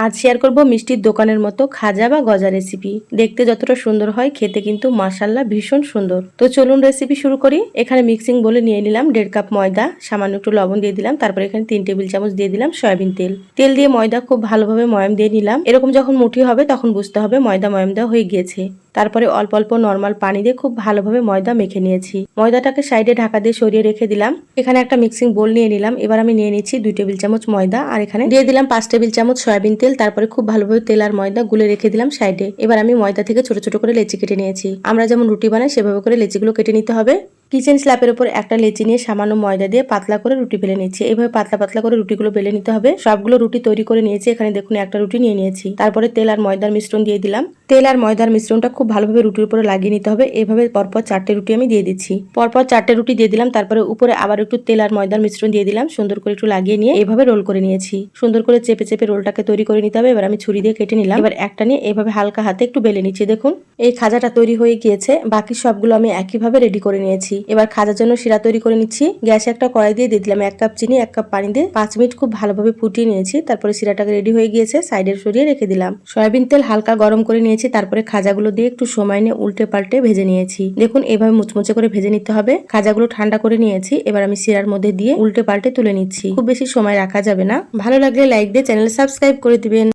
আজ শেয়ার করব মিষ্টির দোকানের মতো খাজা বা গজা রেসিপি। দেখতে যতটা সুন্দর হয় খেতে কিন্তু মাশাআল্লাহ ভীষণ সুন্দর। তো চলুন রেসিপি শুরু করি। এখানে মিক্সিং বলে নিয়ে নিলাম 1.5 কাপ ময়দা, সামান্য একটু লবণ দিয়ে দিলাম, তারপর এখানে 3 টেবিল চামচ দিয়ে দিলাম সয়াবিন তেল। তেল দিয়ে ময়দা খুব ভালোভাবে ময়াম দিয়ে নিলাম। এরকম যখন মুঠি হবে তখন বুঝতে হবে ময়দা ময়াম দেওয়া হয়ে গিয়েছে। তারপরে অল্প অল্প নর্মাল পানি দিয়ে খুব ভালোভাবে ময়দা মেখে নিয়েছি। ময়দাটাকে সাইডে ঢাকা দিয়ে সরিয়ে রেখে দিলাম। এখানে একটা মিক্সিং বোল নিয়ে নিলাম। এবার আমি নিয়ে নিচ্ছি 2 টেবিল চামচ ময়দা, আর এখানে দিয়ে দিলাম 5 টেবিল চামচ সয়াবিন তেল। তারপরে খুব ভালোভাবে তেল আর ময়দা গুলে রেখে দিলাম সাইডে। এবার আমি ময়দা থেকে ছোট ছোট করে লেচি কেটে নিয়েছি। আমরা যেমন রুটি বানাই সেভাবে করে লেচিগুলো কেটে নিতে হবে। কিচেন স্ল্যাপের উপর একটা লেচি নিয়ে সামান্য ময়দা দিয়ে পাতলা করে রুটি বেলে নিচ্ছি। এইভাবে পাতলা পাতলা করে রুটিগুলো বেলে নিতে হবে। সবগুলো রুটি তৈরি করে নিয়েছি। এখানে দেখুন একটা রুটি নিয়ে নিয়েছি। তারপরে তেল আর ময়দার মিশ্রণ দিয়ে দিলাম। তেল আর ময়দার মিশ্রণটা খুব ভালোভাবে রুটির উপরে লাগিয়ে নিতে হবে। এভাবে পরপর 4টে রুটি আমি দিয়ে দিচ্ছি। পরপর 4টে রুটি দিয়ে দিলাম। তারপরে উপরে আবার একটু তেল আর ময়দার মিশ্রণ দিয়ে দিলাম। সুন্দর করে একটু লাগিয়ে নিয়ে এভাবে রোল করে নিয়েছি। সুন্দর করে চেপে চেপে রোলটাকে তৈরি করে নিতে হবে। এবার আমি ছুরি দিয়ে কেটে নিলাম। এবার একটা নিয়ে এভাবে হালকা হাতে একটু বেলে নিচ্ছি। দেখুন এই খাজাটা তৈরি হয়ে গিয়েছে। বাকি সবগুলো আমি একইভাবে রেডি করে নিয়েছি। এবার খাজার জন্য শিরা তৈরি করে নিচ্ছি। গ্যাসে একটা কড়াই দিয়ে দিলাম 1 কাপ চিনি, 1 কাপ পানি দিয়ে 5 মিনিট খুব ভালোভাবে ফুটিয়ে নিয়েছি। তারপরে শিরাটাকে রেডি হয়ে গিয়েছে, সাইডে সরিয়ে রেখে দিলাম। সয়াবিন তেল হালকা গরম করে নিয়েছি। তারপরে খাজাগুলো দিয়ে একটু সময় নিয়ে উল্টে পাল্টে ভেজে নিয়েছি। দেখুন এভাবে মুচমুচে করে ভেজে নিতে হবে। খাজাগুলো ঠান্ডা করে নিয়েছি। এবার আমি শিরার মধ্যে দিয়ে উল্টে পাল্টে তুলে নিচ্ছি। খুব বেশি সময় রাখা যাবে না। ভালো লাগলে লাইক দিয়ে চ্যানেল সাবস্ক্রাইব করে দিবেন।